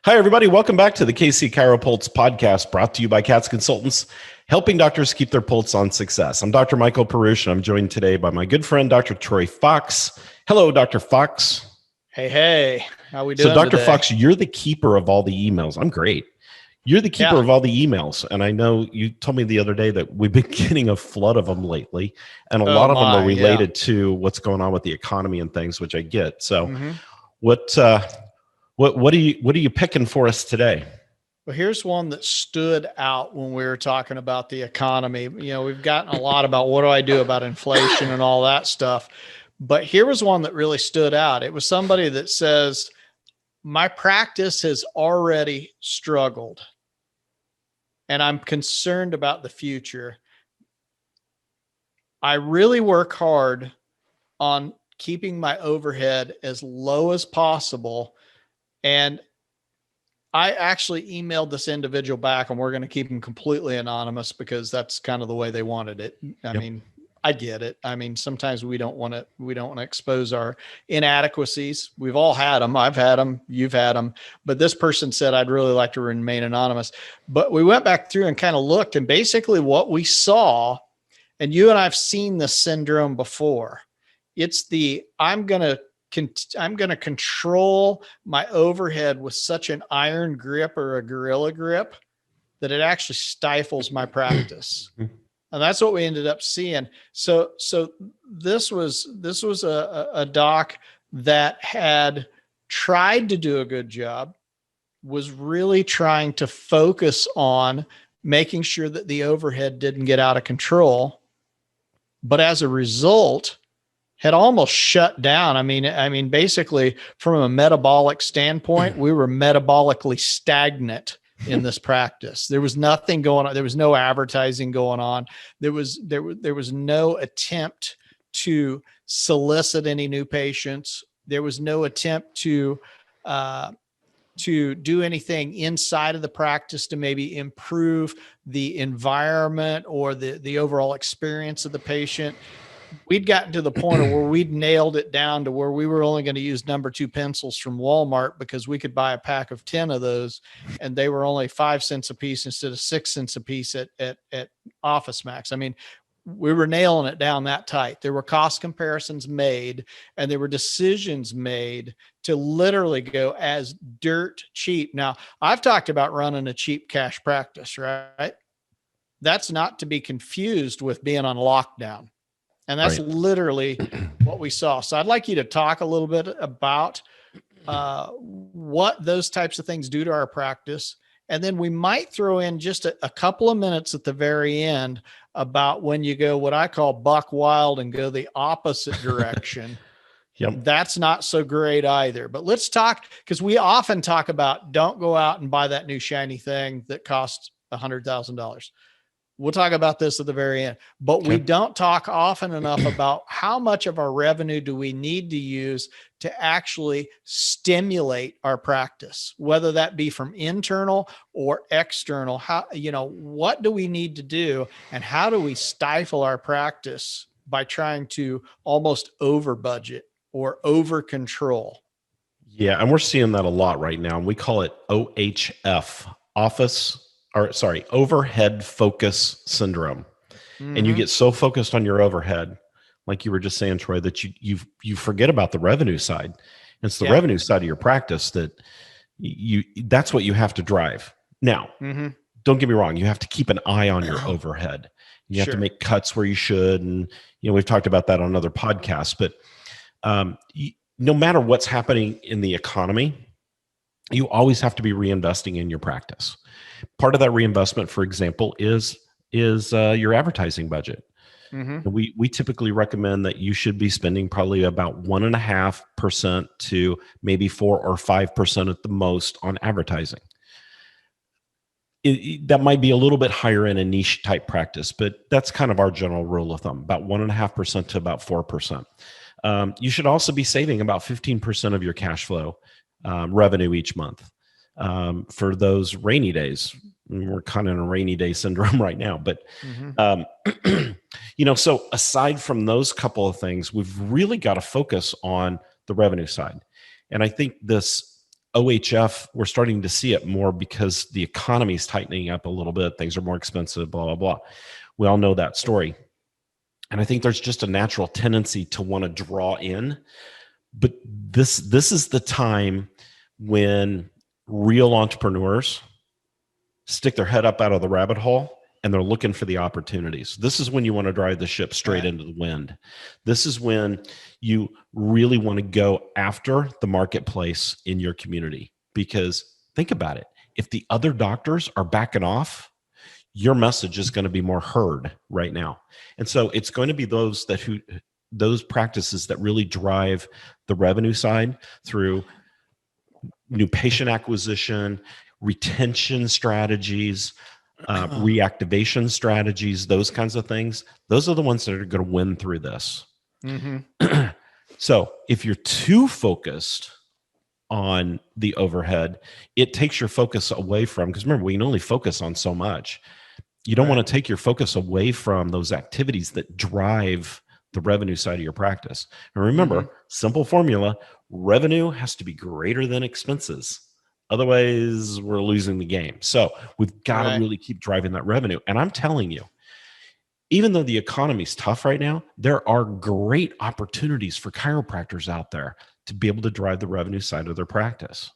Hi, everybody. Welcome back to the KC CHIROpulse podcast, brought to you by CATS Consultants, helping doctors keep their pulse on success. I'm Dr. Michael Perusich, and I'm joined today by my good friend, Dr. Troy Fox. Hello, Dr. Fox. Hey. How we doing So, Dr. today? Fox, you're the keeper of all the emails. I'm great. You're the keeper of all the emails. And I know you told me the other day that we've been getting a flood of them lately. And a lot of them are related to what's going on with the economy and things, which I get. So what are you picking for us today? Well, here's one that stood out when we were talking about the economy. You know, we've gotten a lot about what do I do about inflation and all that stuff. But here was one that really stood out. It was somebody that says, my practice has already struggled, and I'm concerned about the future. I really work hard on keeping my overhead as low as possible. And I actually emailed this individual back, and we're going to keep him completely anonymous because that's kind of the way they wanted it. I mean, I get it. I mean, sometimes we don't want to expose our inadequacies. We've all had them. I've had them. You've had them. But this person said, I'd really like to remain anonymous. But we went back through and kind of looked, and basically what we saw, and you and I've seen this syndrome before. It's the, I'm going to control my overhead with such an iron grip or a gorilla grip that it actually stifles my practice. And that's what we ended up seeing. So this was a doc that had tried to do a good job, was really trying to focus on making sure that the overhead didn't get out of control. But as a result, had almost shut down. I mean, basically from a metabolic standpoint, we were metabolically stagnant in this practice. There was nothing going on. There was no advertising going on. There was no attempt to solicit any new patients. There was no attempt to do anything inside of the practice to maybe improve the environment or the overall experience of the patient. We'd gotten to the point where we'd nailed it down to where we were only going to use number 2 pencils from Walmart because we could buy a pack of 10 of those and they were only 5 cents a piece instead of 6 cents a piece at Office Max. I mean, we were nailing it down that tight. There were cost comparisons made and there were decisions made to literally go as dirt cheap. Now, I've talked about running a cheap cash practice, right? That's not to be confused with being on lockdown. And that's literally what we saw. So I'd like you to talk a little bit about what those types of things do to our practice. And then we might throw in just a couple of minutes at the very end about when you go what I call buck wild and go the opposite direction. That's not so great either. But let's talk, because we often talk about don't go out and buy that new shiny thing that costs $100,000. We'll talk about this at the very end, but we don't talk often enough about how much of our revenue do we need to use to actually stimulate our practice, whether that be from internal or external. How, what do we need to do and how do we stifle our practice by trying to almost over budget or over control? Yeah. And we're seeing that a lot right now. And we call it OHF, overhead focus syndrome. And you get so focused on your overhead, like you were just saying, Troy, that you forget about the revenue side. It's the revenue side of your practice that's what you have to drive. Now, don't get me wrong. You have to keep an eye on your overhead. You have to make cuts where you should. And, we've talked about that on other podcasts, but no matter what's happening in the economy, you always have to be reinvesting in your practice. Part of that reinvestment, for example, is your advertising budget. We typically recommend that you should be spending probably about 1.5% to maybe 4 or 5% at the most on advertising. That might be a little bit higher in a niche type practice, but that's kind of our general rule of thumb, about 1.5% to about 4%. You should also be saving about 15% of your cash flow revenue each month for those rainy days. We're kind of in a rainy day syndrome right now, but so aside from those couple of things, we've really got to focus on the revenue side. And I think this OHF, we're starting to see it more because the economy is tightening up a little bit. Things are more expensive, blah, blah, blah. We all know that story. And I think there's just a natural tendency to want to draw in. But this is the time when real entrepreneurs stick their head up out of the rabbit hole and they're looking for the opportunities. This is when you want to drive the ship straight into the wind. This is when you really want to go after the marketplace in your community. Because think about it. If the other doctors are backing off, your message is going to be more heard right now. And so it's going to be those practices that really drive the revenue side through new patient acquisition, retention strategies, reactivation strategies, those kinds of things. Those are the ones that are going to win through this. Mm-hmm. So if you're too focused on the overhead, it takes your focus away from, because remember, we can only focus on so much. You don't want to take your focus away from those activities that drive the revenue side of your practice. And remember, simple formula, revenue has to be greater than expenses. Otherwise, we're losing the game. So we've got to really keep driving that revenue. And I'm telling you, even though the economy's tough right now, there are great opportunities for chiropractors out there to be able to drive the revenue side of their practice.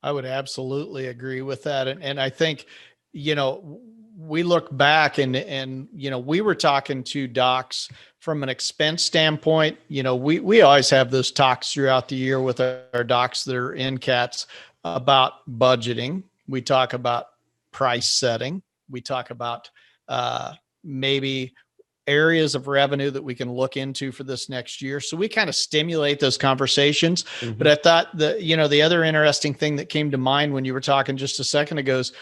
I would absolutely agree with that. And I think, we look back and we were talking to docs from an expense standpoint. We always have those talks throughout the year with our docs that are in cats about budgeting. We talk about price setting. We talk about maybe areas of revenue that we can look into for this next year. So we kind of stimulate those conversations. Mm-hmm. But I thought the other interesting thing that came to mind when you were talking just a second ago is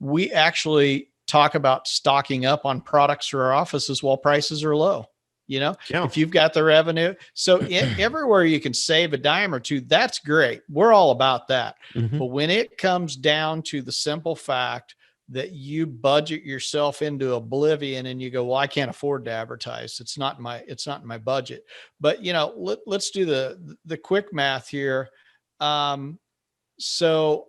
we actually talk about stocking up on products for our offices while prices are low. If you've got the revenue, so everywhere you can save a dime or two, that's great. We're all about that. Mm-hmm. But when it comes down to the simple fact that you budget yourself into oblivion and you go, well, I can't afford to advertise. It's not in my budget. But let's do the quick math here. So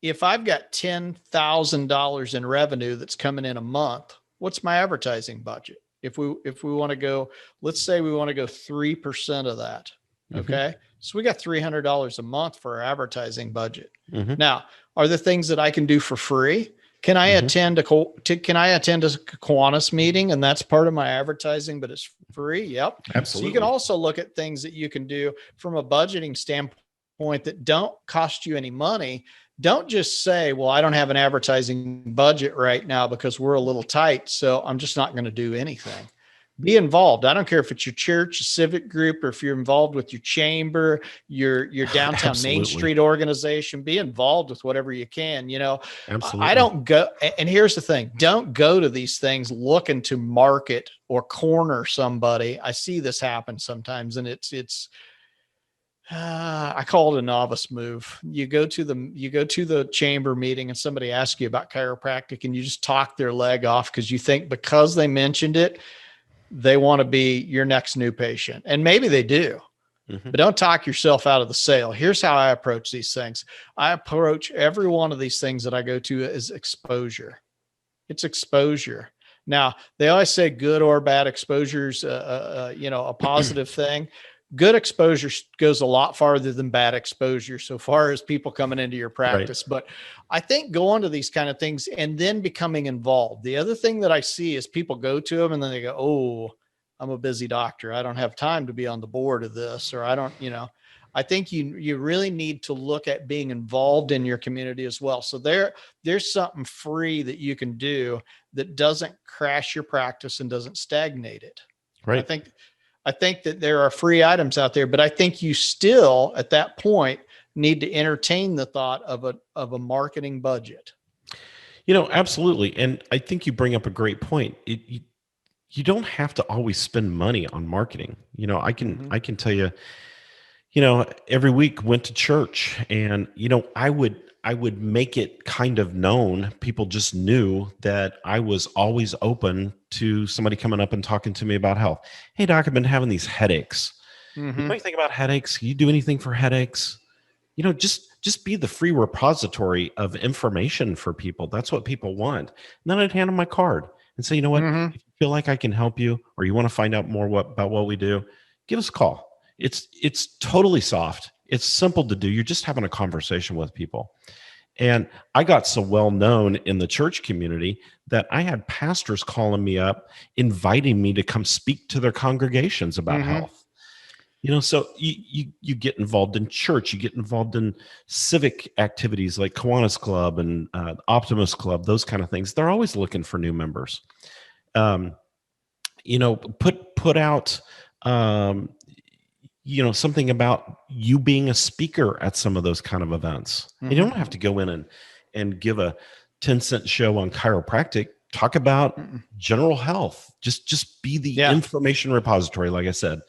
if I've got $10,000 in revenue that's coming in a month, what's my advertising budget? If we want to go, let's say we want to go 3% of that. Okay. Mm-hmm. So we got $300 a month for our advertising budget. Mm-hmm. Now, are there things that I can do for free? Can I attend a Kiwanis meeting and that's part of my advertising, but it's free? Yep. Absolutely. So you can also look at things that you can do from a budgeting standpoint that don't cost you any money. Don't just say, well, I don't have an advertising budget right now because we're a little tight, so I'm just not going to do anything. Be involved. I don't care if it's your church, a civic group, or if you're involved with your chamber, your downtown Main Street organization. Be involved with whatever you can. Absolutely. I don't go. And here's the thing: don't go to these things looking to market or corner somebody. I see this happen sometimes, and it's. I call it a novice move. You go to the chamber meeting and somebody asks you about chiropractic and you just talk their leg off because you think because they mentioned it, they want to be your next new patient. And maybe they do, but don't talk yourself out of the sale. Here's how I approach these things. I approach every one of these things that I go to as exposure. It's exposure. Now, they always say good or bad exposure's a positive thing. Good exposure goes a lot farther than bad exposure so far as people coming into your practice. Right. But I think going to these kind of things and then becoming involved. The other thing that I see is people go to them and then they go, oh, I'm a busy doctor. I don't have time to be on the board of this, or I don't, I think you really need to look at being involved in your community as well. So there's something free that you can do that doesn't crash your practice and doesn't stagnate it. Right. I think that there are free items out there, but I think you still at that point need to entertain the thought of a marketing budget. Absolutely. And I think you bring up a great point. You don't have to always spend money on marketing. I can tell you, every week went to church and, I would make it kind of known. People just knew that I was always open to somebody coming up and talking to me about health. Hey, doc, I've been having these headaches. Mm-hmm. You know anything about headaches? Can you do anything for headaches? just be the free repository of information for people. That's what people want. And then I'd hand them my card and say, you know what, if you feel like I can help you, or you want to find out more about what we do, give us a call. It's totally soft. It's simple to do. You're just having a conversation with people. And I got so well known in the church community that I had pastors calling me up, inviting me to come speak to their congregations about health. So you get involved in church, you get involved in civic activities like Kiwanis Club and Optimus Club, those kind of things. They're always looking for new members. Put out something about you being a speaker at some of those kind of events. You don't have to go in and give a 10-cent show on chiropractic. Talk about general health. Just be the information repository, like I said,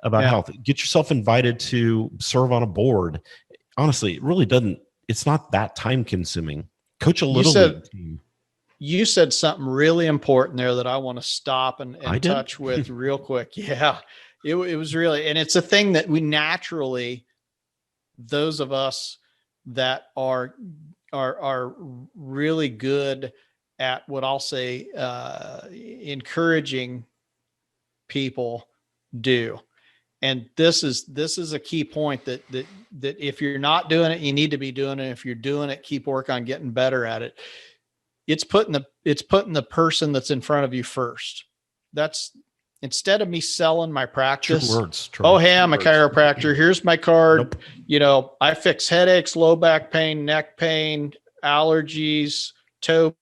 about health. Get yourself invited to serve on a board. Honestly, it really doesn't, it's not that time consuming. Coach a little league team. You said something really important there that I want to stop and touch with real quick. Yeah. It was really, and it's a thing that we naturally, those of us that are really good at what I'll say, encouraging people do. And this is a key point that if you're not doing it, you need to be doing it. If you're doing it, keep work on getting better at it. It's putting the person that's in front of you first. That's, instead of me selling my practice. True words. Oh, hey, I'm a chiropractor. Here's my card. Nope. I fix headaches, low back pain, neck pain, allergies, toe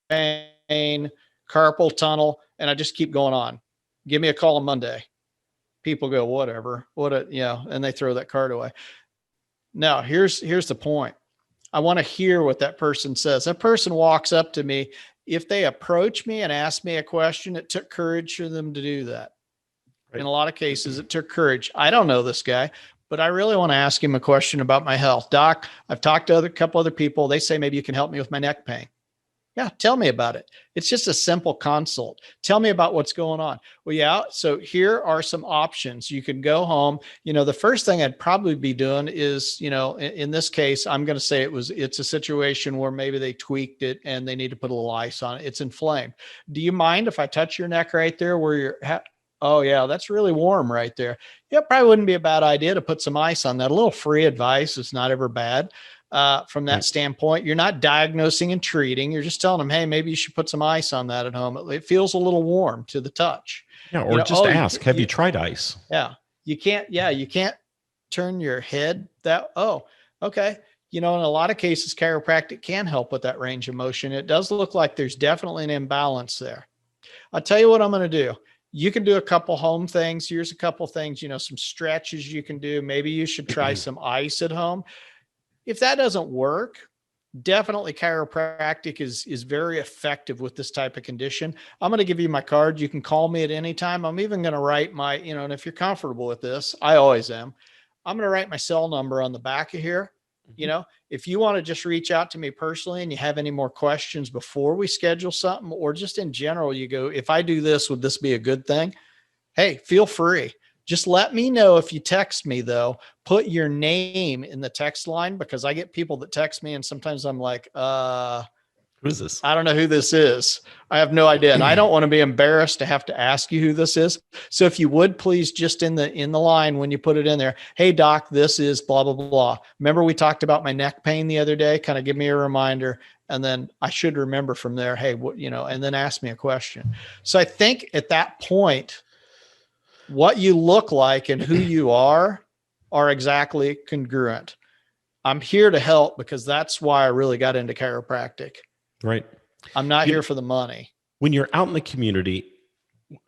pain, carpal tunnel, and I just keep going on. Give me a call on Monday. People go, whatever, and they throw that card away. Now, here's the point. I want to hear what that person says. That person walks up to me. If they approach me and ask me a question, it took courage for them to do that. Right. In a lot of cases, it took courage. I don't know this guy, but I really want to ask him a question about my health. Doc, I've talked to a couple other people. They say, maybe you can help me with my neck pain. Yeah, tell me about it. It's just a simple consult. Tell me about what's going on. Well, yeah, so here are some options. You can go home. The first thing I'd probably be doing is, in this case, I'm going to say it's a situation where maybe they tweaked it and they need to put a little ice on it. It's inflamed. Do you mind if I touch your neck right there where you're oh yeah, that's really warm right there. Yeah, probably wouldn't be a bad idea to put some ice on that. A little free advice is not ever bad. From that standpoint, you're not diagnosing and treating. You're just telling them, hey, maybe you should put some ice on that at home. It feels a little warm to the touch. Yeah. Or just ask, have you tried ice? Yeah. You can't turn your head okay. In a lot of cases, chiropractic can help with that range of motion. It does look like there's definitely an imbalance there. I'll tell you what I'm going to do. You can do a couple home things. Here's a couple things, some stretches you can do. Maybe you should try some ice at home. If that doesn't work, definitely chiropractic is very effective with this type of condition. I'm going to give you my card. You can call me at any time. I'm even going to write my, and if you're comfortable with this, I always am. I'm going to write my cell number on the back of here. If you want to just reach out to me personally and you have any more questions before we schedule something, or just in general, you go, if I do this, would this be a good thing? Hey, feel free. Just let me know if you text me, though. Put your name in the text line, because I get people that text me and sometimes I'm like, who is this? I don't know who this is. I have no idea. And I don't want to be embarrassed to have to ask you who this is. So if you would please, just in the line, when you put it in there, hey doc, this is blah, blah, blah. Remember we talked about my neck pain the other day? Kind of give me a reminder. And then I should remember from there, hey, and then ask me a question. So I think at that point, what you look like and who you are exactly congruent. I'm here to help, because that's why I really got into chiropractic. Right. I'm not here for the money. When you're out in the community,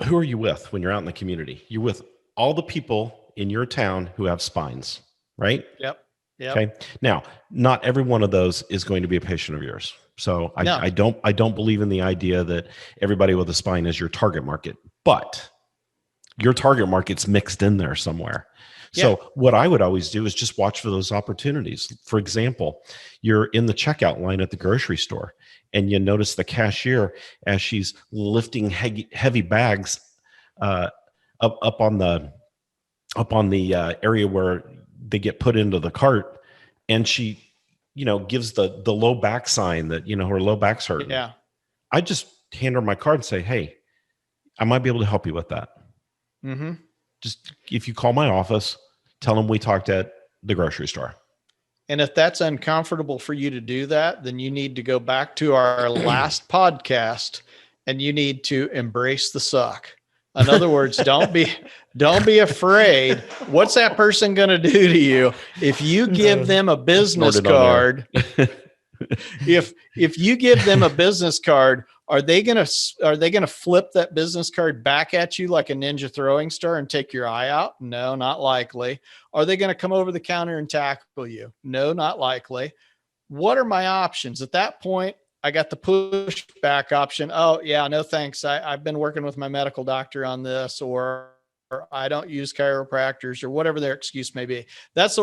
who are you with when you're out in the community? You're with all the people in your town who have spines, right? Yep. Okay. Now, not every one of those is going to be a patient of yours. So I don't believe in the idea that everybody with a spine is your target market, but your target market's mixed in there somewhere. So what I would always do is just watch for those opportunities. For example, you're in the checkout line at the grocery store and you notice the cashier as she's lifting heavy bags up on the area where they get put into the cart, and she, gives the low back sign that, her low back's hurting. Yeah. I just hand her my card and say, hey, I might be able to help you with that. Mm-hmm. Just if you call my office, tell them we talked at the grocery store. And if that's uncomfortable for you to do that, then you need to go back to our last podcast and you need to embrace the suck. In other words, don't be afraid. What's that person going to do to you if you give them a business card? If you give them a business card, are they going to flip that business card back at you like a ninja throwing star and take your eye out? No, not likely. Are they going to come over the counter and tackle you? No, not likely. What are my options? At that point, I got the pushback option. Oh yeah, no thanks. I've been working with my medical doctor on this, or I don't use chiropractors, or whatever their excuse may be. That's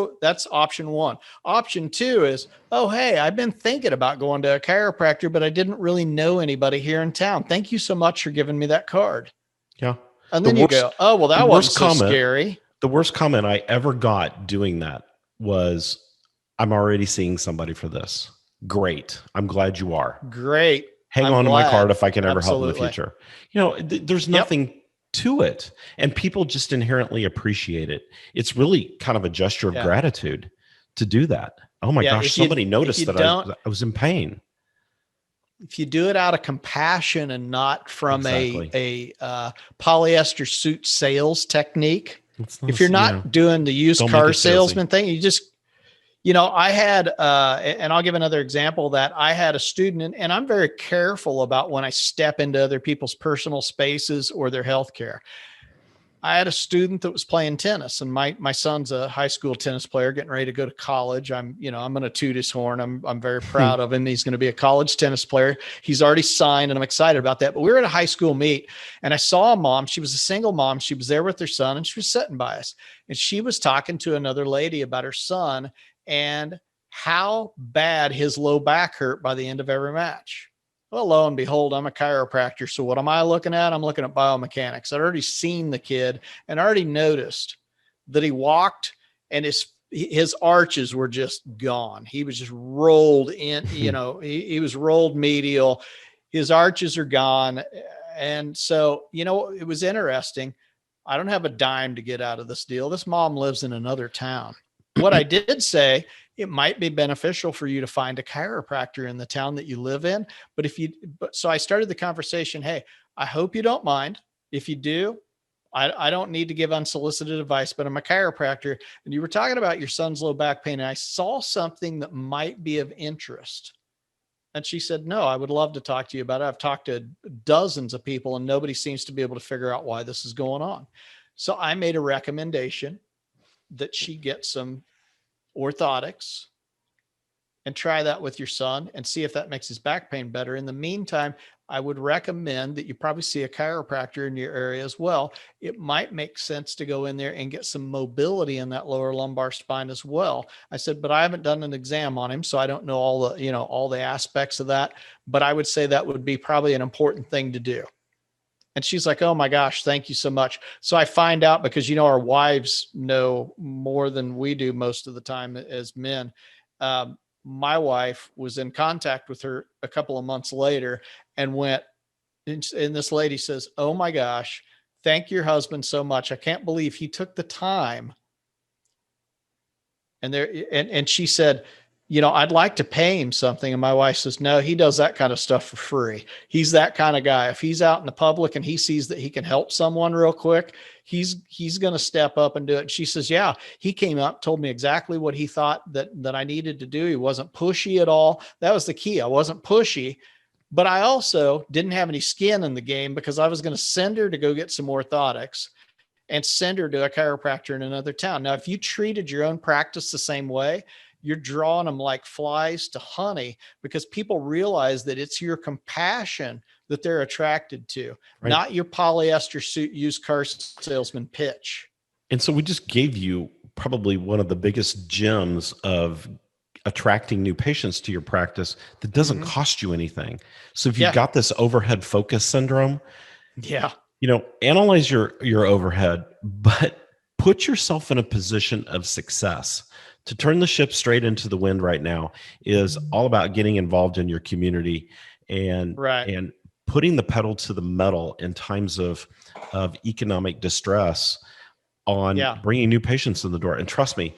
option one. Option two is, oh, hey, I've been thinking about going to a chiropractor, but I didn't really know anybody here in town. Thank you so much for giving me that card. Yeah. And then you go, oh, well, that wasn't so scary. The worst comment I ever got doing that was, I'm already seeing somebody for this. Great. I'm glad you are. Great. Hang on to my card if I can ever help in the future. There's nothing to it, and people just inherently appreciate it. It's really kind of a gesture of gratitude to do that. Oh my gosh, somebody noticed that I was in pain. If you do it out of compassion and not from a polyester suit sales technique, if you're not doing the used car salesman thing, you just, I had, and I'll give another example that I had a student, and I'm very careful about when I step into other people's personal spaces or their healthcare. I had a student that was playing tennis, and my son's a high school tennis player getting ready to go to college. I'm going to toot his horn. I'm very proud of him. He's going to be a college tennis player. He's already signed, and I'm excited about that. But we were at a high school meet, and I saw a mom. She was a single mom. She was there with her son, and she was sitting by us, and she was talking to another lady about her son and how bad his low back hurt by the end of every match. Well, lo and behold, I'm a chiropractor. So what am I looking at? I'm looking at biomechanics. I'd already seen the kid and already noticed that he walked and his arches were just gone. He was just rolled in, he was rolled medial. His arches are gone. And so, it was interesting. I don't have a dime to get out of this deal. This mom lives in another town. What I did say, it might be beneficial for you to find a chiropractor in the town that you live in. So I started the conversation. Hey, I hope you don't mind. If you do, I don't need to give unsolicited advice, but I'm a chiropractor. And you were talking about your son's low back pain. And I saw something that might be of interest. And she said, no, I would love to talk to you about it. I've talked to dozens of people and nobody seems to be able to figure out why this is going on. So I made a recommendation that she get some orthotics and try that with your son and see if that makes his back pain better. In the meantime, I would recommend that you probably see a chiropractor in your area as well. It might make sense to go in there and get some mobility in that lower lumbar spine as well. I said, but I haven't done an exam on him, so I don't know all the aspects of that, but I would say that would be probably an important thing to do. And she's like, oh my gosh, thank you so much. So I find out, because, our wives know more than we do most of the time as men. My wife was in contact with her a couple of months later and this lady says, oh my gosh, thank your husband so much. I can't believe he took the time. And she said, I'd like to pay him something. And my wife says, no, he does that kind of stuff for free. He's that kind of guy. If he's out in the public and he sees that he can help someone real quick, he's going to step up and do it. And she says, yeah, he came up, told me exactly what he thought that I needed to do. He wasn't pushy at all. That was the key. I wasn't pushy, but I also didn't have any skin in the game, because I was going to send her to go get some orthotics and send her to a chiropractor in another town. Now, if you treated your own practice the same way, you're drawing them like flies to honey, because people realize that it's your compassion that they're attracted to, right, not your polyester suit used car salesman pitch. And so we just gave you probably one of the biggest gems of attracting new patients to your practice that doesn't cost you anything. So if you've got this overhead focus syndrome, analyze your overhead, but put yourself in a position of success. To turn the ship straight into the wind right now is all about getting involved in your community and putting the pedal to the metal in times of economic distress on bringing new patients in the door. And trust me,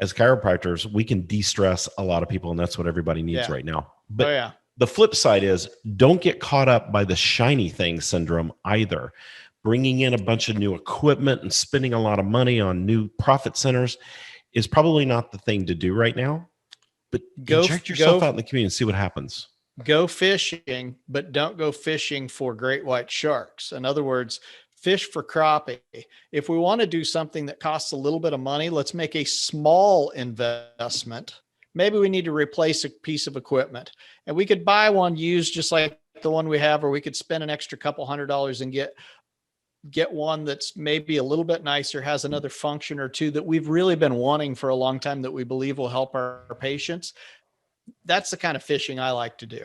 as chiropractors, we can de-stress a lot of people, and that's what everybody needs right now. But the flip side is, don't get caught up by the shiny thing syndrome either. Bringing in a bunch of new equipment and spending a lot of money on new profit centers is probably not the thing to do right now. But inject yourself out in the community and see what happens. Go fishing, but don't go fishing for great white sharks. In other words, fish for crappie. If we want to do something that costs a little bit of money, let's make a small investment. Maybe we need to replace a piece of equipment, and we could buy one used just like the one we have, or we could spend an extra couple $100 and get one that's maybe a little bit nicer, has another function or two that we've really been wanting for a long time that we believe will help our patients. That's the kind of fishing I like to do.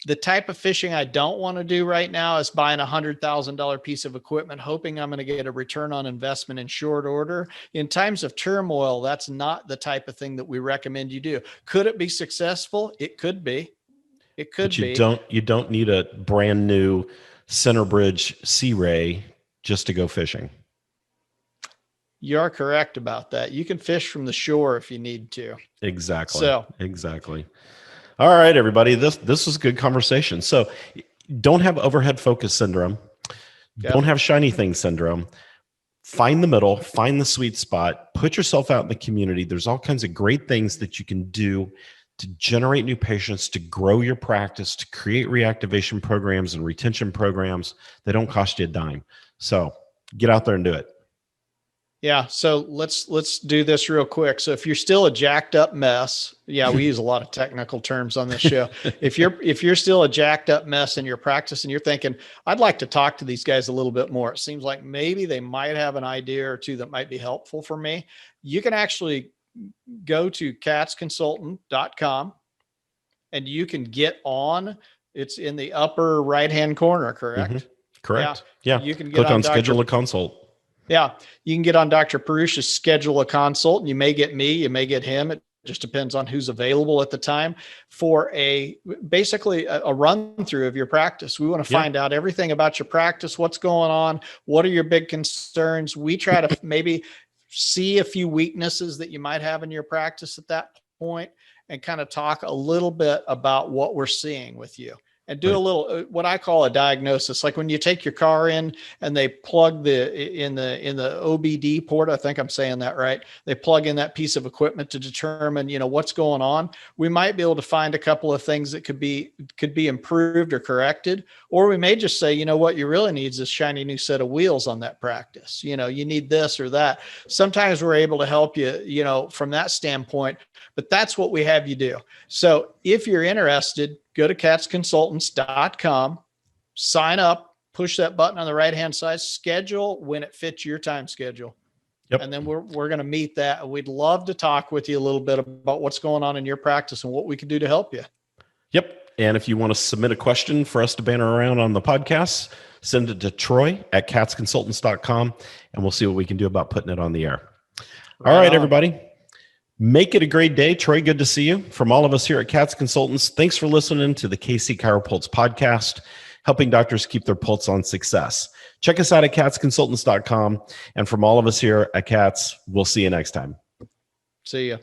The type of fishing I don't want to do right now is buying a $100,000 piece of equipment, hoping I'm going to get a return on investment in short order. In times of turmoil, that's not the type of thing that we recommend you do. Could it be successful? It could be. It could be. You don't need a brand new Centerbridge Sea Ray just to go fishing. You are correct about that. You can fish from the shore if you need to. Exactly. Exactly. All right, everybody. This was a good conversation. So don't have overhead focus syndrome. Don't have shiny thing syndrome. Find the middle, find the sweet spot, put yourself out in the community. There's all kinds of great things that you can do to generate new patients, to grow your practice, to create reactivation programs and retention programs that don't cost you a dime. So get out there and do it. Yeah. So let's do this real quick. So if you're still a jacked up mess, we use a lot of technical terms on this show. If you're still a jacked up mess in your practice and you're thinking, I'd like to talk to these guys a little bit more, it seems like maybe they might have an idea or two that might be helpful for me. You can actually go to katzconsultant.com and you can get on. It's in the upper right-hand corner, correct? Mm-hmm. Correct. Yeah. You can click on schedule a consult. Yeah. You can get on Dr. Perusich, schedule a consult, and you may get me, you may get him. It just depends on who's available at the time for basically a run through of your practice. We want to find out everything about your practice, what's going on, what are your big concerns. We try to maybe see a few weaknesses that you might have in your practice at that point and kind of talk a little bit about what we're seeing with you. And do a little, what I call a diagnosis. Like when you take your car in and they plug in the OBD port, I think I'm saying that right. They plug in that piece of equipment to determine, what's going on. We might be able to find a couple of things that could be improved or corrected. Or we may just say, what you really need is this shiny new set of wheels on that practice. You need this or that. Sometimes we're able to help you, from that standpoint, but that's what we have you do. So if you're interested, go to katzconsultants.com, sign up, push that button on the right-hand side, schedule when it fits your time schedule. Yep. And then we're going to meet that. We'd love to talk with you a little bit about what's going on in your practice and what we can do to help you. Yep. And if you want to submit a question for us to banner around on the podcast, send it to troy@katzconsultants.com and we'll see what we can do about putting it on the air. All right, everybody. Make it a great day. Troy, good to see you. From all of us here at Katz Consultants, thanks for listening to the KC CHIROpulse podcast, helping doctors keep their pulse on success. Check us out at katzconsultants.com. And from all of us here at Katz, we'll see you next time. See ya.